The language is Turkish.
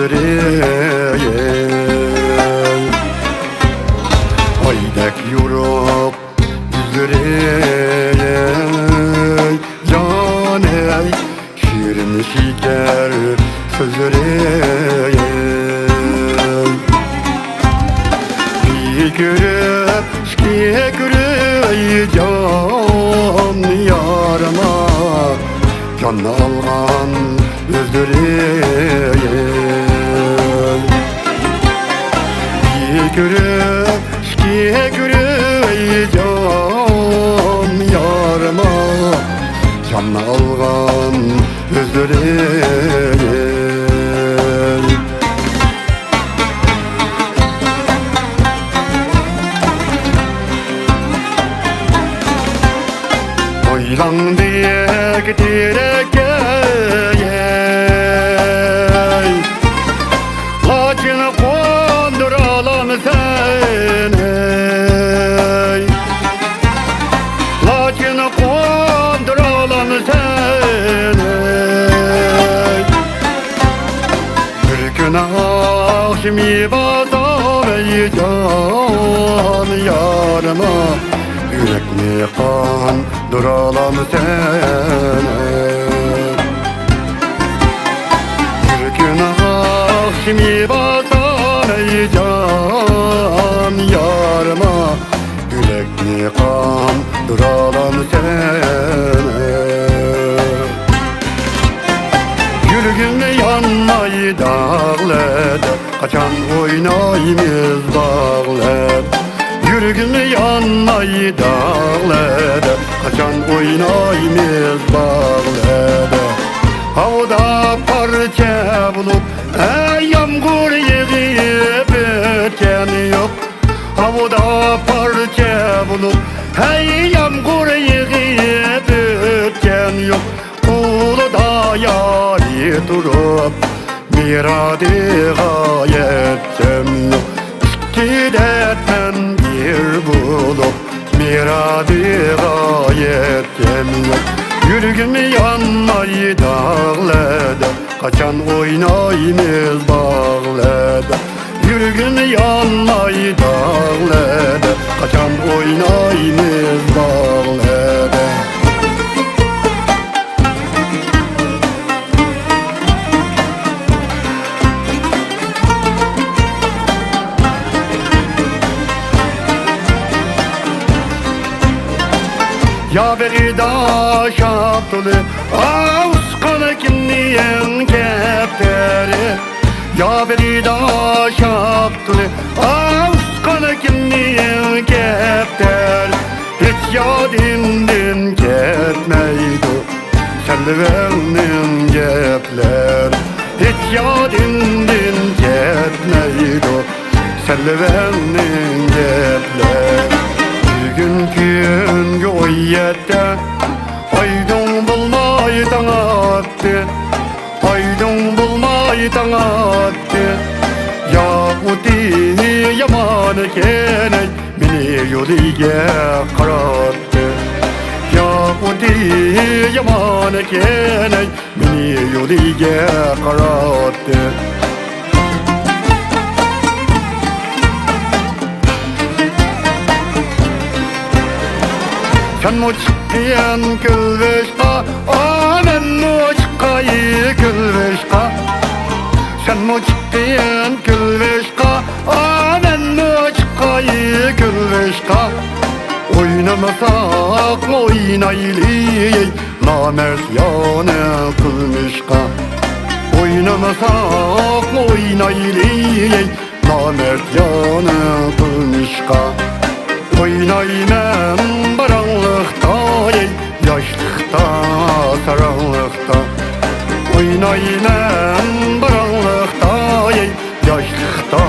yüzleri aydek yoruk yüzleri caney şirin şeker sözleri bir görüp şike görüp can yarıma can algan özleri bir görüp şike görüp can yarıma can algan özleri Oylan diye giderek lakin konduralan seni lakin konduralan seni bir gün akşami bazar can yarıma yürekli kan duralan seni bir gün akşami bazar can yarıma yürekli kan duralan seni Yürgün yanmayı dağladı kaçan oynayımız bağladı Yürgün yanmayı dağladı kaçan oynayımız bağladı Havada parça bulup yağmur yağıp öten yok Havada parça bulup yağmur yağıp öten yok Kulu da yari durup miradi gayetem yok Giderken bir bulup miradi gayetem yok Yürgün yanmayı dağladı kaçan oynayımız bağladı Yürgün yanmayı dağladı kaçan oynayımız bağladı Ya beri da şaptılı Ağuskanı kimliğin kefteri Ya beri da şaptılı Ağuskanı kimliğin kefteri Hiç yadimden ketmeydi Selvenin gepler Hiç yadimden ketmeydi Selvenin gepler Günkü oyyette aydın bulmayı tanıttı Aydın bulmayı tanıttı Yahudi yamanı keney beni yoliga karattı Yahudi yamanı keney beni yoliga karattı Sen mu çıkıyan külveşka ben mu çıkayı külveşka Sen mu çıkıyan külveşka ben mu çıkayı külveşka Oynamasak oynaylı namert yanı kılmışka Oynamasak oynaylı namert yanı kılmışka Oynayman baranlıkta yaşlıkta karanlıkta Oynayman baranlıkta yaşlıkta